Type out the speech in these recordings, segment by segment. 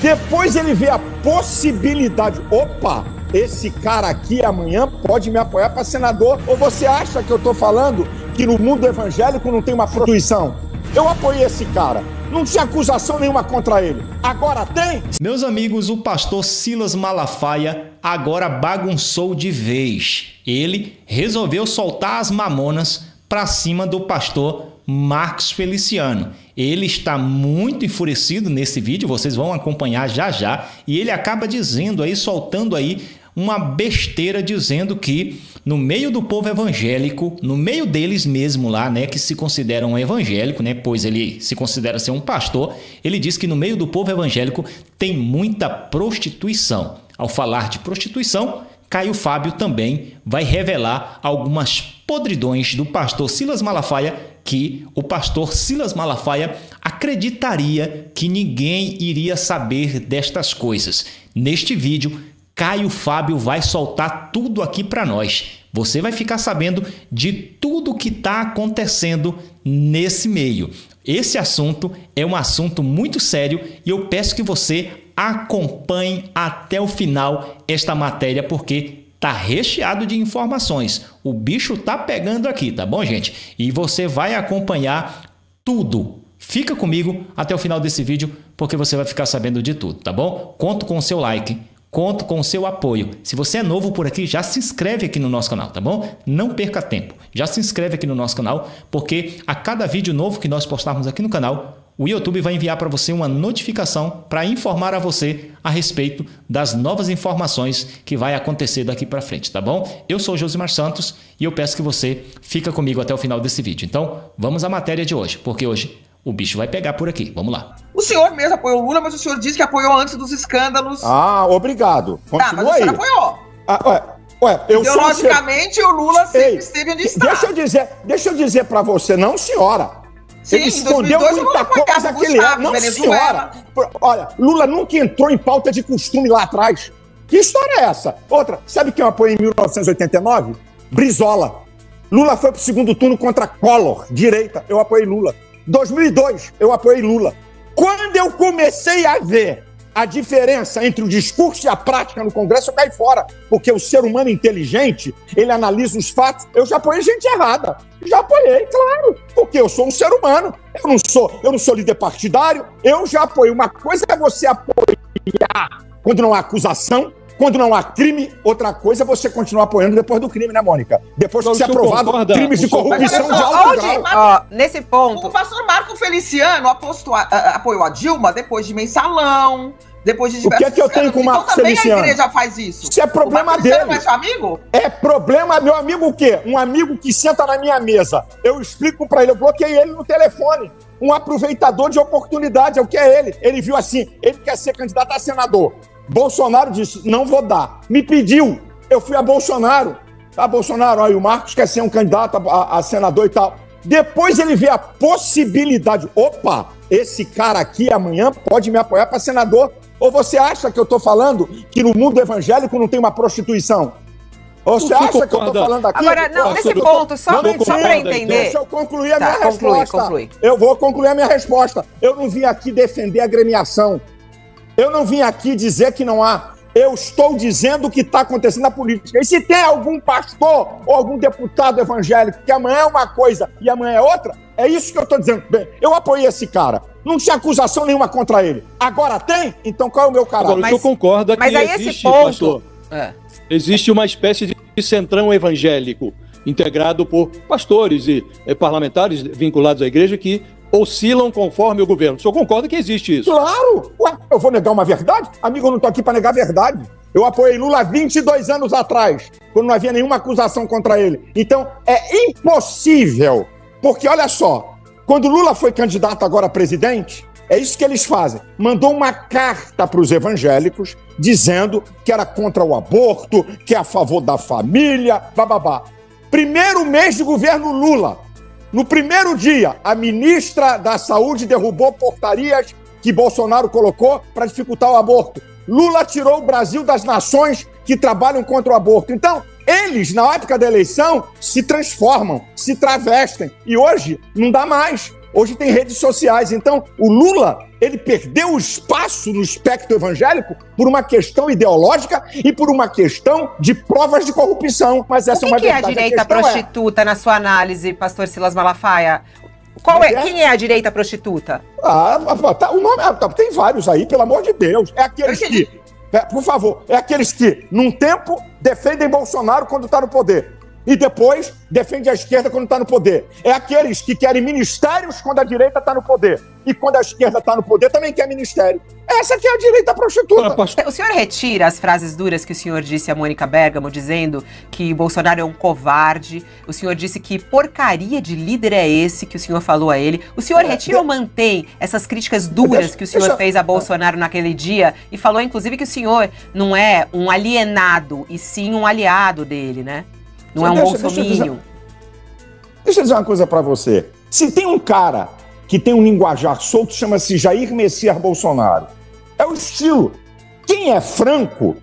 Depois ele vê a possibilidade, opa, esse cara aqui amanhã pode me apoiar para senador. Ou você acha que eu estou falando que no mundo evangélico não tem uma prostituição? Eu apoiei esse cara. Não tinha acusação nenhuma contra ele. Agora tem? Meus amigos, o pastor Silas Malafaia agora bagunçou de vez. Ele resolveu soltar as mamonas para cima do pastor Marcos Feliciano. Ele está muito enfurecido nesse vídeo, vocês vão acompanhar já já, e ele acaba dizendo aí, soltando aí uma besteira, dizendo que no meio do povo evangélico, no meio deles mesmo lá, né, que se consideram evangélico, né, pois ele se considera ser um pastor, ele diz que no meio do povo evangélico tem muita prostituição. Ao falar de prostituição, Caio Fábio também vai revelar algumas podridões do pastor Silas Malafaia, que o pastor Silas Malafaia acreditaria que ninguém iria saber destas coisas. Neste vídeo, Caio Fábio vai soltar tudo aqui para nós. Você vai ficar sabendo de tudo que está acontecendo nesse meio. Esse assunto é um assunto muito sério e eu peço que você acompanhe até o final esta matéria, porque tá recheado de informações. O bicho tá pegando aqui, tá bom, gente? E você vai acompanhar tudo. Fica comigo até o final desse vídeo, porque você vai ficar sabendo de tudo, tá bom? Conto com o seu like, conto com o seu apoio. Se você é novo por aqui, já se inscreve aqui no nosso canal, tá bom? Não perca tempo. Já se inscreve aqui no nosso canal, porque a cada vídeo novo que nós postarmos aqui no canal, o YouTube vai enviar para você uma notificação para informar a você a respeito das novas informações que vai acontecer daqui para frente, tá bom? Eu sou o Josimar Santos e eu peço que você fica comigo até o final desse vídeo. Então, vamos à matéria de hoje, porque hoje o bicho vai pegar por aqui. Vamos lá. O senhor mesmo apoiou o Lula, mas o senhor disse que apoiou antes dos escândalos. Ah, obrigado. Continua tá, mas o senhor apoiou. Ideologicamente, o Lula sempre esteve onde está. Deixa eu dizer para você, não, senhora. Sim, ele escondeu muita coisa que ele é. Não, senhora. Olha, Lula nunca entrou em pauta de costume lá atrás. Que história é essa? Outra, sabe quem eu apoiei em 1989? Brizola. Lula foi pro segundo turno contra Collor, direita. Eu apoiei Lula. 2002, eu apoiei Lula. Quando eu comecei a ver a diferença entre o discurso e a prática no Congresso, eu caí fora. Porque o ser humano inteligente, ele analisa os fatos. Eu já apoiei gente errada. Já apoiei, claro. Porque eu sou um ser humano. Eu não sou líder partidário. Eu já apoiei. Uma coisa é você apoiar quando não há acusação, quando não há crime. Outra coisa é você continuar apoiando depois do crime, né, Mônica? Depois que ser aprovado crimes de corrupção de alto grau. Nesse ponto, o pastor Marco Feliciano apoiou a Dilma depois de mensalão, depois de diversos. O que é que eu tenho com o Marco Feliciano? Também a igreja faz isso. Isso é problema dele. Não é seu amigo? É problema, meu amigo o quê? Um amigo que senta na minha mesa. Eu explico pra ele, eu bloqueei ele no telefone. Um aproveitador de oportunidade, é o que é ele. Ele viu assim, ele quer ser candidato a senador. Bolsonaro disse, não vou dar. Me pediu, eu fui a Bolsonaro. Tá, Bolsonaro, aí o Marcos quer ser um candidato a senador e tal. Depois ele vê a possibilidade, opa, esse cara aqui amanhã pode me apoiar para senador. Ou você acha que eu tô falando que no mundo evangélico não tem uma prostituição? Ou você acha que eu tô falando aqui? Agora, não, nesse ponto, só para entender. Deixa eu concluir a minha resposta. Conclui. Eu vou concluir a minha resposta. Eu não vim aqui defender a agremiação. Eu não vim aqui dizer que não há. Eu estou dizendo o que está acontecendo na política. E se tem algum pastor ou algum deputado evangélico que amanhã é uma coisa e amanhã é outra, é isso que eu estou dizendo. Bem, eu apoiei esse cara. Não tinha acusação nenhuma contra ele. Agora tem? Então qual é o meu caráter? Agora, o senhor concorda que existe, pastor, existe uma espécie de centrão evangélico integrado por pastores e parlamentares vinculados à igreja que oscilam conforme o governo. O senhor concorda que existe isso? Claro! Ué, eu vou negar uma verdade? Amigo, eu não estou aqui para negar a verdade. Eu apoiei Lula há 22 anos atrás, quando não havia nenhuma acusação contra ele. Então, é impossível. Porque, olha só, quando Lula foi candidato agora a presidente, é isso que eles fazem. Mandou uma carta para os evangélicos dizendo que era contra o aborto, que é a favor da família, bababá. Primeiro mês de governo Lula. No primeiro dia, a ministra da Saúde derrubou portarias que Bolsonaro colocou para dificultar o aborto. Lula tirou o Brasil das nações que trabalham contra o aborto. Então, eles, na época da eleição, se transformam, se travestem. E hoje, não dá mais. Hoje tem redes sociais. Então, o Lula, ele perdeu o espaço no espectro evangélico por uma questão ideológica e por uma questão de provas de corrupção. Mas essa é uma verdade. O que é a direita prostituta, na sua análise, pastor Silas Malafaia? Quem é a direita prostituta? O nome tem vários aí, pelo amor de Deus. É aqueles que, por favor, é aqueles que, num tempo, defendem Bolsonaro quando está no poder. E depois defende a esquerda quando está no poder. É aqueles que querem ministérios quando a direita está no poder. E quando a esquerda está no poder, também quer ministério. Essa que é a direita prostituta. O senhor retira as frases duras que o senhor disse a Mônica Bergamo, dizendo que Bolsonaro é um covarde. O senhor disse que porcaria de líder é esse que o senhor falou a ele. O senhor retira ou mantém essas críticas duras que o senhor fez a Bolsonaro naquele dia? E falou, inclusive, que o senhor não é um alienado, e sim um aliado dele, né? Não é um bolsominion. Deixa eu dizer uma coisa pra você. Se tem um cara que tem um linguajar solto, chama-se Jair Messias Bolsonaro. É o estilo. Quem é franco,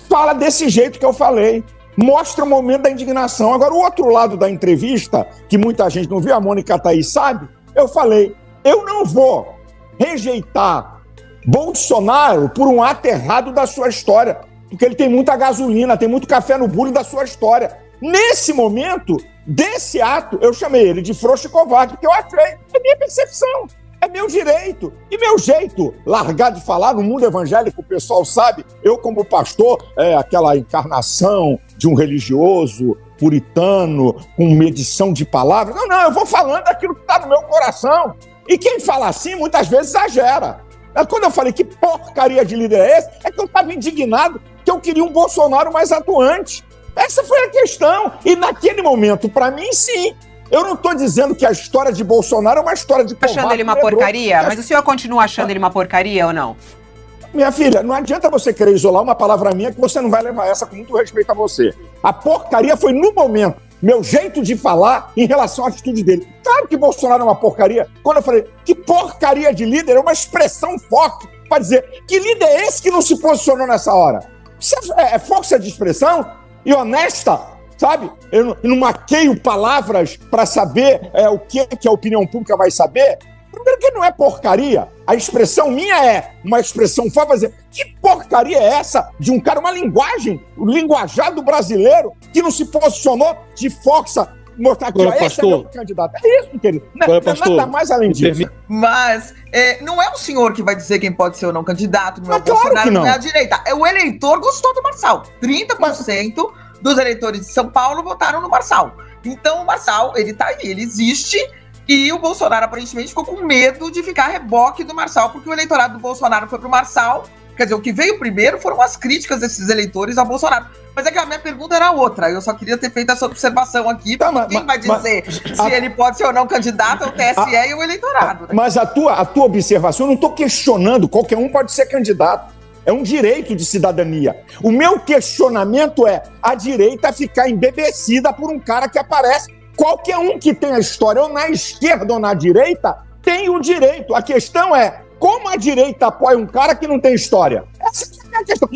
fala desse jeito que eu falei. Mostra o momento da indignação. Agora, o outro lado da entrevista, que muita gente não viu, a Mônica tá aí, sabe? Eu falei, eu não vou rejeitar Bolsonaro por um ato errado da sua história. Porque ele tem muita gasolina, tem muito café no bule da sua história. Nesse momento, desse ato, eu chamei ele de frouxo e covarde, porque eu achei, é minha percepção, é meu direito. E meu jeito, largar de falar no mundo evangélico, o pessoal sabe, eu como pastor, aquela encarnação de um religioso puritano, com medição de palavras. Não, eu vou falando aquilo que está no meu coração. E quem fala assim, muitas vezes exagera. Quando eu falei que porcaria de líder é esse, é que eu estava indignado, que eu queria um Bolsonaro mais atuante. Essa foi a questão. E naquele momento, para mim, sim. Eu não estou dizendo que a história de Bolsonaro é uma história de covarde. Achando ele uma porcaria? Mas o senhor continua achando ele uma porcaria ou não? Minha filha, não adianta você querer isolar uma palavra minha que você não vai levar essa com muito respeito a você. A porcaria foi no momento. Meu jeito de falar em relação à atitude dele. Claro que Bolsonaro é uma porcaria. Quando eu falei que porcaria de líder, é uma expressão forte para dizer que líder é esse que não se posicionou nessa hora. Isso é força de expressão? E honesta, sabe? Eu não maqueio palavras para saber o que a opinião pública vai saber. Primeiro que não é porcaria. A expressão minha é uma exprão forte para dizer que porcaria é essa de um cara, uma linguagem, o linguajado brasileiro que não se posicionou de força, mostrar que esse é meu candidato. É isso, querido. Não é nada mais além disso. Mas não é o senhor que vai dizer quem pode ser ou não candidato, não é o claro Bolsonaro, que não é a direita. O eleitor gostou do Marçal. 30% dos eleitores de São Paulo votaram no Marçal. Então o Marçal, ele tá aí, ele existe, e o Bolsonaro aparentemente ficou com medo de ficar a reboque do Marçal, porque o eleitorado do Bolsonaro foi pro Marçal. Quer dizer, o que veio primeiro foram as críticas desses eleitores ao Bolsonaro. Mas é que a minha pergunta era outra. Eu só queria ter feito essa observação aqui, porque quem vai dizer se ele pode ser ou não candidato é o TSE e o eleitorado. Né? Mas a tua observação, eu não estou questionando, qualquer um pode ser candidato. É um direito de cidadania. O meu questionamento é a direita ficar embebecida por um cara que aparece. Qualquer um que tem a história, ou na esquerda ou na direita, tem o direito. A questão é, como a direita apoia um cara que não tem história? Essa é a questão.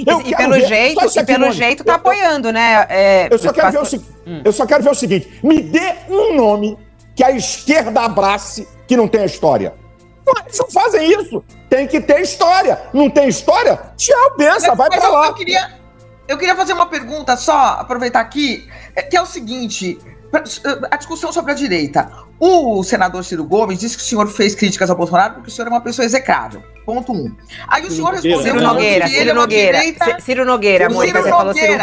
Pelo jeito tá apoiando, né? Eu só quero ver o seguinte, me dê um nome que a esquerda abrace que não tem a história. Eles não fazem isso. Tem que ter história. Não tem história? Tchau, benção, vai pra lá. Eu queria fazer uma pergunta só, aproveitar aqui, que é o seguinte, a discussão sobre a direita. O senador Ciro Gomes disse que o senhor fez críticas ao Bolsonaro porque o senhor é uma pessoa execrável. Ponto 1. Aí o senhor respondeu Ciro Nogueira, que ele é uma direita... Ciro Nogueira, Mônica, você falou Ciro...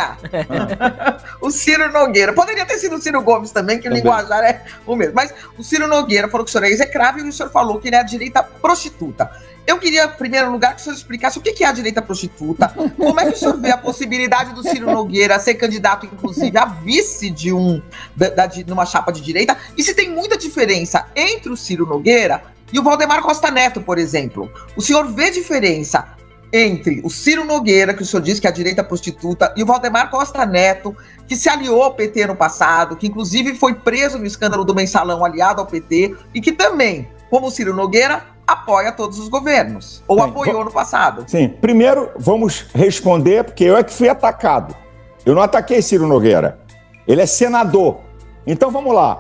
O Ciro Nogueira. Poderia ter sido o Ciro Gomes também, que o linguajar é o mesmo. Mas o Ciro Nogueira falou que o senhor é execrável e o senhor falou que ele é a direita prostituta. Eu queria, em primeiro lugar, que o senhor explicasse o que é a direita prostituta, como é que o senhor vê a possibilidade do Ciro Nogueira ser candidato, inclusive, a vice de numa chapa de direita, e se tem muita diferença entre o Ciro Nogueira e o Valdemar Costa Neto, por exemplo. O senhor vê diferença entre o Ciro Nogueira, que o senhor diz que é a direita prostituta, e o Valdemar Costa Neto, que se aliou ao PT no passado, que inclusive foi preso no escândalo do mensalão aliado ao PT, e que também, como o Ciro Nogueira, apoia todos os governos, ou apoiou no passado. Sim, primeiro vamos responder, porque eu é que fui atacado. Eu não ataquei Ciro Nogueira. Ele é senador. Então vamos lá.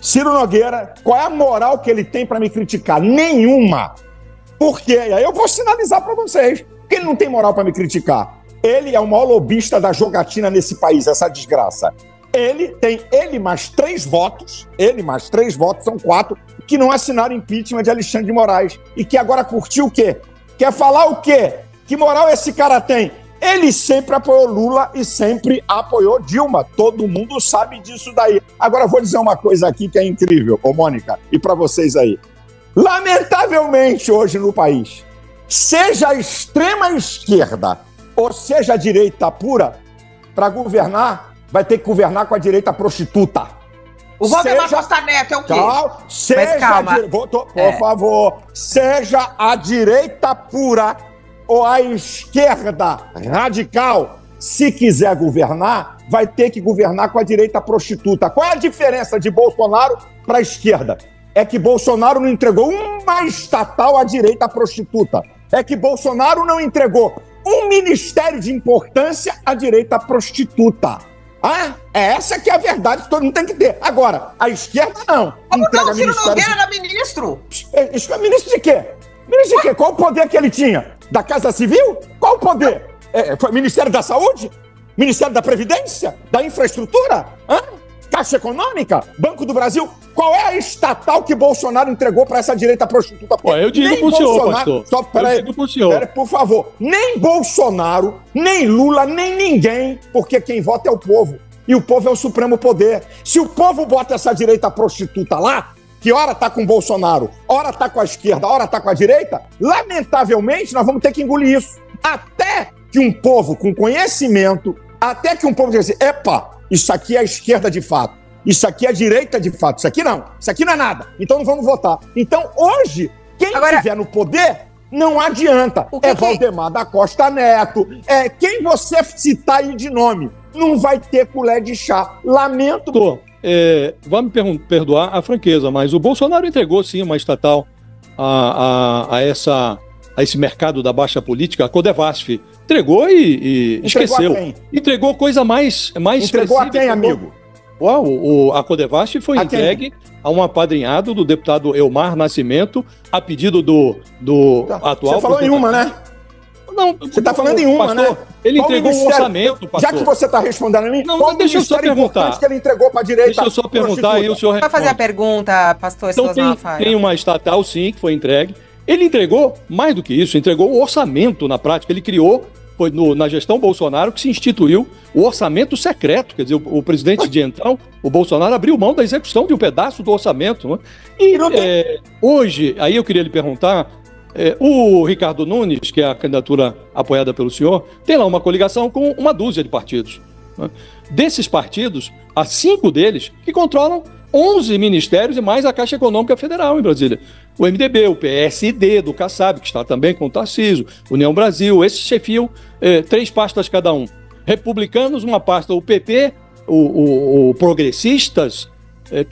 Ciro Nogueira, qual é a moral que ele tem para me criticar? Nenhuma. Por quê? Aí eu vou sinalizar para vocês que ele não tem moral para me criticar. Ele é o maior lobista da jogatina nesse país, essa desgraça. Ele mais 3 votos, são 4, que não assinaram impeachment de Alexandre de Moraes. E que agora curtiu o quê? Quer falar o quê? Que moral esse cara tem? Ele sempre apoiou Lula e sempre apoiou Dilma. Todo mundo sabe disso daí. Agora, vou dizer uma coisa aqui que é incrível, ô Mônica, e para vocês aí. Lamentavelmente, hoje no país, seja a extrema esquerda ou seja a direita pura, para governar, vai ter que governar com a direita prostituta. O Valdemar Costa Neto é o quê? Por favor, seja a direita pura ou a esquerda radical, se quiser governar, vai ter que governar com a direita prostituta. Qual é a diferença de Bolsonaro para a esquerda? É que Bolsonaro não entregou uma estatal à direita prostituta. É que Bolsonaro não entregou um ministério de importância à direita prostituta. Ah, é essa que é a verdade que todo mundo tem que ter. Agora, a esquerda não. Como não? Ciro Nogueira era ministro? Ministro de quê? Ministro de quê? Qual o poder que ele tinha? Da Casa Civil? Qual o poder? Foi Ministério da Saúde? Ministério da Previdência? Da Infraestrutura? Caixa Econômica? Banco do Brasil? Qual é a estatal que Bolsonaro entregou para essa direita prostituta? Eu digo pro senhor, pastor. Só, peraí, por favor. Nem Bolsonaro, nem Lula, nem ninguém, porque quem vota é o povo. E o povo é o supremo poder. Se o povo bota essa direita prostituta lá, que ora tá com Bolsonaro, ora tá com a esquerda, ora tá com a direita, lamentavelmente nós vamos ter que engolir isso. Até que um povo com conhecimento, até que um povo diga assim, epa, isso aqui é a esquerda de fato, isso aqui é a direita de fato, isso aqui não é nada, então não vamos votar. Então hoje, quem estiver no poder, não adianta, Valdemar da Costa Neto, quem você citar aí de nome, não vai ter colher de chá, lamento. Vai me perdoar a franqueza, mas o Bolsonaro entregou sim uma estatal a esse mercado da baixa política, a Codevasf. Entregou e esqueceu. Entregou coisa mais entregou a quem, amigo? A Codevasf foi entregue a um apadrinhado do deputado Elmar Nascimento, a pedido do atual... Você falou em uma, né? Não, você está falando em uma, pastor, né? Ele entregou um orçamento, pastor. Já que você está respondendo a mim, não, deixa eu só perguntar. Que ele entregou para a direita? Deixa eu só perguntar e o senhor responde. Vai fazer a pergunta, pastor. Então tem uma estatal, sim, que foi entregue. Ele entregou, mais do que isso, entregou o orçamento na prática. Ele criou, foi na gestão Bolsonaro, que se instituiu o orçamento secreto. Quer dizer, o presidente de então, o Bolsonaro, abriu mão da execução de um pedaço do orçamento. Né? E hoje, aí eu queria lhe perguntar, o Ricardo Nunes, que é a candidatura apoiada pelo senhor, tem lá uma coligação com uma dúzia de partidos. Né? Desses partidos, há 5 deles que controlam 11 ministérios e mais a Caixa Econômica Federal em Brasília. O MDB, o PSD do Kassab, que está também com o Tarcísio, União Brasil, esses chefiam 3 pastas cada um. Republicanos, uma pasta, o PP, o Progressistas,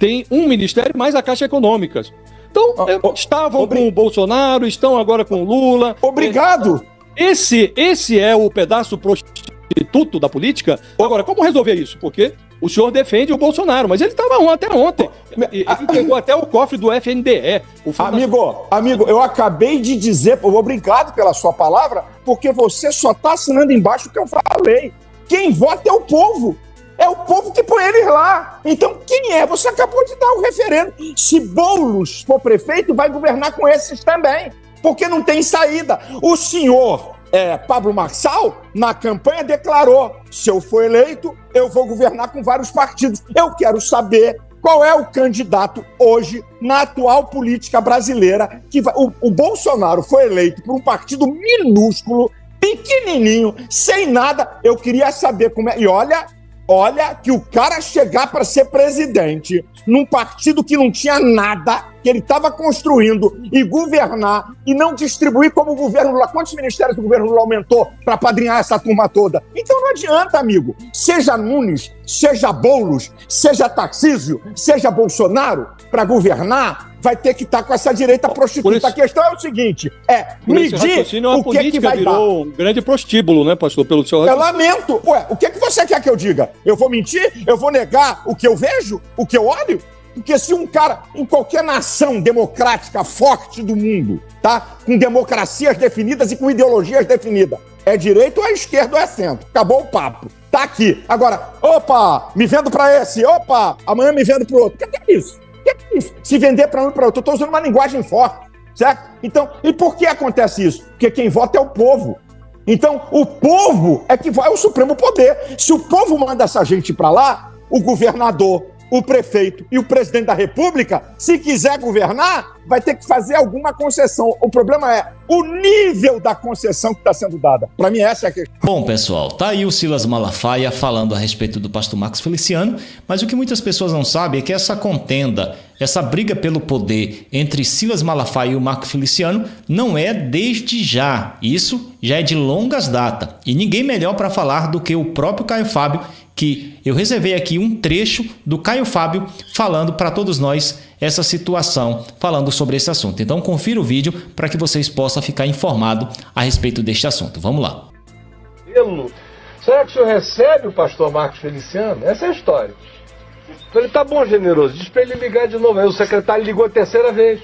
tem um ministério mais a Caixa Econômica. Então, estavam com o Bolsonaro, estão agora com o Lula. Obrigado! Esse é o pedaço prostituto da política. Agora, como resolver isso? Porque o senhor defende o Bolsonaro, mas ele estava até ontem. Ele pegou até o cofre do FNDE. Amigo, eu acabei de dizer, obrigado pela sua palavra, porque você só está assinando embaixo o que eu falei. Quem vota é o povo. É o povo que põe eles lá. Então, quem é? Você acabou de dar o referendo. Se Boulos for prefeito, vai governar com esses também, porque não tem saída. O senhor Pablo Marçal, na campanha, declarou: se eu for eleito, eu vou governar com vários partidos. Eu quero saber qual é o candidato hoje, na atual política brasileira, que vai... O Bolsonaro foi eleito por um partido minúsculo, pequenininho, sem nada. Eu queria saber como é... E olha que o cara chegar para ser presidente num partido que não tinha nada, que ele estava construindo, e governar, e não distribuir como o governo Lula. Quantos ministérios o governo Lula aumentou para apadrinhar essa turma toda? Então não adianta, amigo. Seja Nunes, seja Boulos, seja Tarcísio, seja Bolsonaro, para governar, vai ter que estar com essa direita prostituta. A questão é o seguinte, medir o que vai dar. Virou um grande prostíbulo, né, pastor, pelo seu raciocínio. Eu lamento. O que você quer que eu diga? Eu vou mentir? Eu vou negar o que eu vejo? O que eu olho? Porque se um cara, em qualquer nação democrática forte do mundo, tá? Com democracias definidas e com ideologias definidas, é direita ou é esquerda ou é centro. Acabou o papo. Tá aqui. Agora, opa, me vendo para esse, opa, amanhã me vendo para o outro. O que é isso? O que é isso? Se vender para um e para outro. Eu estou usando uma linguagem forte, certo? Então, e por que acontece isso? Porque quem vota é o povo. Então, o povo é que vai ao supremo poder. Se o povo manda essa gente para lá, o governador, o prefeito e o presidente da república, se quiser governar, vai ter que fazer alguma concessão. O problema é o nível da concessão que está sendo dada. Para mim, essa é a questão. Bom, pessoal, tá aí o Silas Malafaia falando a respeito do pastor Marcos Feliciano, mas o que muitas pessoas não sabem é que essa contenda, essa briga pelo poder entre Silas Malafaia e o Marcos Feliciano não é desde já. Isso já é de longas datas. E ninguém melhor para falar do que o próprio Caio Fábio, que eu reservei aqui um trecho do Caio Fábio falando para todos nós essa situação, falando sobre esse assunto. Então confira o vídeo para que vocês possam ficar informados a respeito deste assunto. Vamos lá. Será que o senhor recebe o pastor Marcos Feliciano? Essa é a história. Eu falei, tá bom, generoso, diz para ele ligar de novo. Aí o secretário ligou a terceira vez.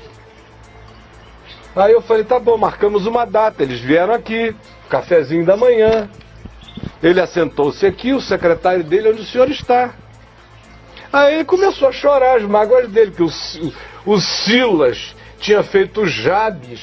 Aí eu falei, tá bom, marcamos uma data. Eles vieram aqui, cafezinho da manhã. Ele assentou-se aqui, o secretário dele, onde o senhor está. Aí ele começou a chorar as mágoas dele, que o Silas tinha feito o Jabes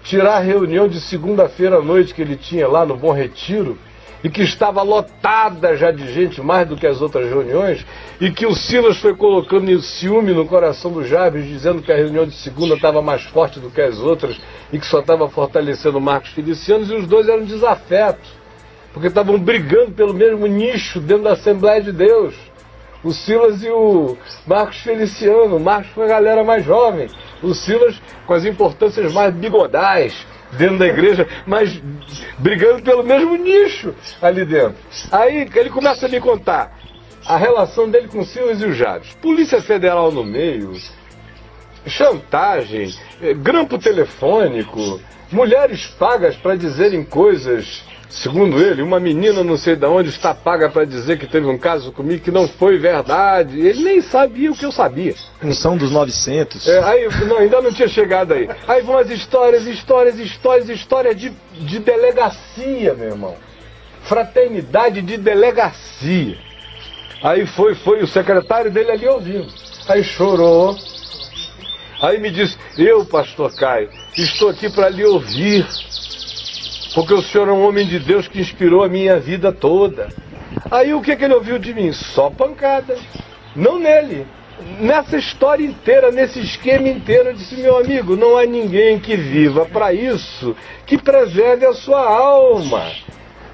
tirar a reunião de segunda-feira à noite que ele tinha lá no Bom Retiro, e que estava lotada já de gente, mais do que as outras reuniões, e que o Silas foi colocando ciúme no coração do Jabes, dizendo que a reunião de segunda estava mais forte do que as outras, e que só estava fortalecendo o Marcos Feliciano, e os dois eram desafetos, porque estavam brigando pelo mesmo nicho dentro da Assembleia de Deus. O Silas e o Marcos Feliciano. O Marcos foi a galera mais jovem. O Silas com as importâncias mais bigodais dentro da igreja, mas brigando pelo mesmo nicho ali dentro. Aí ele começa a me contar a relação dele com o Silas e o Jabes. Polícia Federal no meio, chantagem, grampo telefônico, mulheres pagas para dizerem coisas. Segundo ele, uma menina não sei de onde está paga para dizer que teve um caso comigo que não foi verdade. Ele nem sabia o que eu sabia. Função dos 900. Ainda não tinha chegado aí. Aí vão as histórias de delegacia, meu irmão. Fraternidade de delegacia. Aí foi o secretário dele ali ouvindo. Aí chorou. Aí me disse, eu, pastor Caio, estou aqui para lhe ouvir. Porque o senhor é um homem de Deus que inspirou a minha vida toda. Aí o que ele ouviu de mim? Só pancada. Não nele. Nessa história inteira, nesse esquema inteiro, eu disse, meu amigo, não há ninguém que viva para isso, que preserve a sua alma.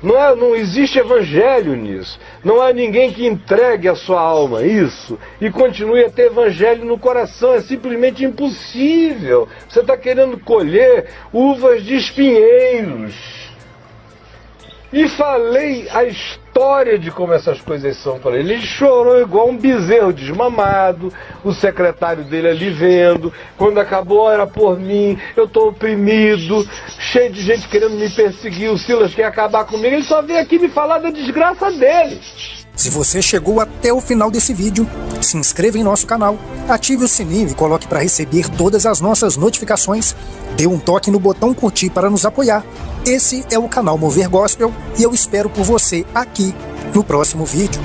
Não existe evangelho nisso. Não há ninguém que entregue a sua alma a isso e continue a ter evangelho no coração. É simplesmente impossível. Você está querendo colher uvas de espinheiros. E falei a história de como essas coisas são para ele. Ele chorou igual um bezerro desmamado, o secretário dele ali vendo. Quando acabou, era por mim, eu estou oprimido, cheio de gente querendo me perseguir, o Silas quer acabar comigo. Ele só veio aqui me falar da desgraça dele. Se você chegou até o final desse vídeo, se inscreva em nosso canal, ative o sininho e coloque para receber todas as nossas notificações. Dê um toque no botão curtir para nos apoiar. Esse é o canal Mover Gospel e eu espero por você aqui no próximo vídeo.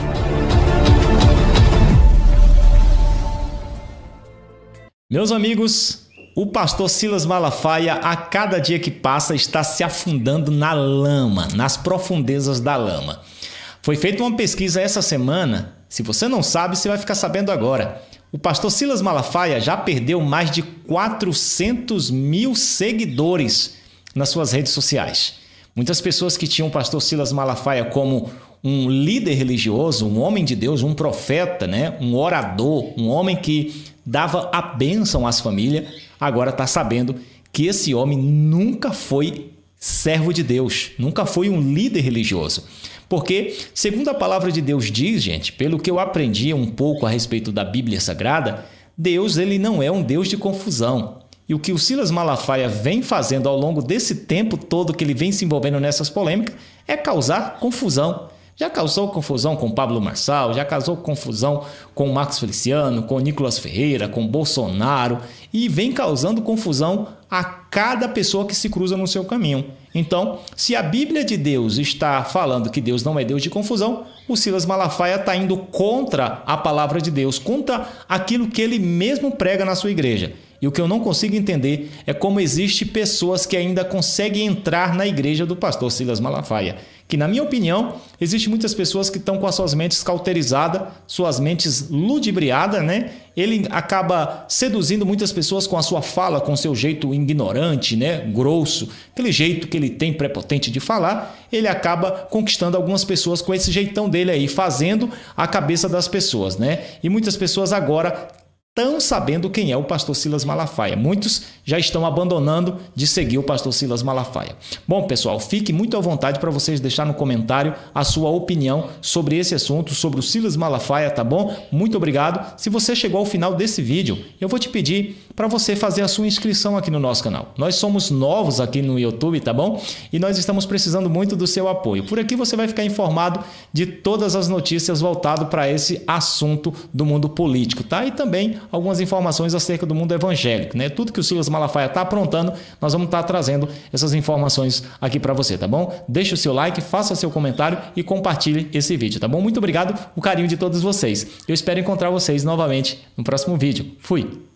Meus amigos, o pastor Silas Malafaia, a cada dia que passa, está se afundando na lama, nas profundezas da lama. Foi feita uma pesquisa essa semana. Se você não sabe, você vai ficar sabendo agora. O pastor Silas Malafaia já perdeu mais de 400 mil seguidores nas suas redes sociais. Muitas pessoas que tinham o pastor Silas Malafaia como um líder religioso, um homem de Deus, um profeta, né? Um orador, um homem que dava a bênção às famílias, agora está sabendo que esse homem nunca foi servo de Deus, nunca foi um líder religioso. Porque, segundo a palavra de Deus diz, gente, pelo que eu aprendi um pouco a respeito da Bíblia Sagrada, Deus ele não é um Deus de confusão. E o que o Silas Malafaia vem fazendo ao longo desse tempo todo que ele vem se envolvendo nessas polêmicas é causar confusão. Já causou confusão com Pablo Marçal, já causou confusão com Marcos Feliciano, com Nicolas Ferreira, com Bolsonaro e vem causando confusão a cada pessoa que se cruza no seu caminho. Então, se a Bíblia de Deus está falando que Deus não é Deus de confusão, o Silas Malafaia está indo contra a palavra de Deus, contra aquilo que ele mesmo prega na sua igreja. E o que eu não consigo entender é como existem pessoas que ainda conseguem entrar na igreja do pastor Silas Malafaia. Que, na minha opinião, existem muitas pessoas que estão com as suas mentes cauterizadas, suas mentes ludibriadas, né? Ele acaba seduzindo muitas pessoas com a sua fala, com seu jeito ignorante, né? Grosso, aquele jeito que ele tem prepotente de falar, ele acaba conquistando algumas pessoas com esse jeitão dele aí, fazendo a cabeça das pessoas, né? E muitas pessoas agora estão sabendo quem é o pastor Silas Malafaia. Muitos já estão abandonando de seguir o pastor Silas Malafaia. Bom, pessoal, fique muito à vontade para vocês deixar no comentário a sua opinião sobre esse assunto, sobre o Silas Malafaia, tá bom? Muito obrigado. Se você chegou ao final desse vídeo, eu vou te pedir para você fazer a sua inscrição aqui no nosso canal. Nós somos novos aqui no YouTube, tá bom? E nós estamos precisando muito do seu apoio. Por aqui você vai ficar informado de todas as notícias voltadas para esse assunto do mundo político, tá? E também algumas informações acerca do mundo evangélico, né? Tudo que o Silas Malafaia está aprontando, nós vamos estar trazendo essas informações aqui para você, tá bom? Deixe o seu like, faça seu comentário e compartilhe esse vídeo, tá bom? Muito obrigado, o carinho de todos vocês. Eu espero encontrar vocês novamente no próximo vídeo. Fui!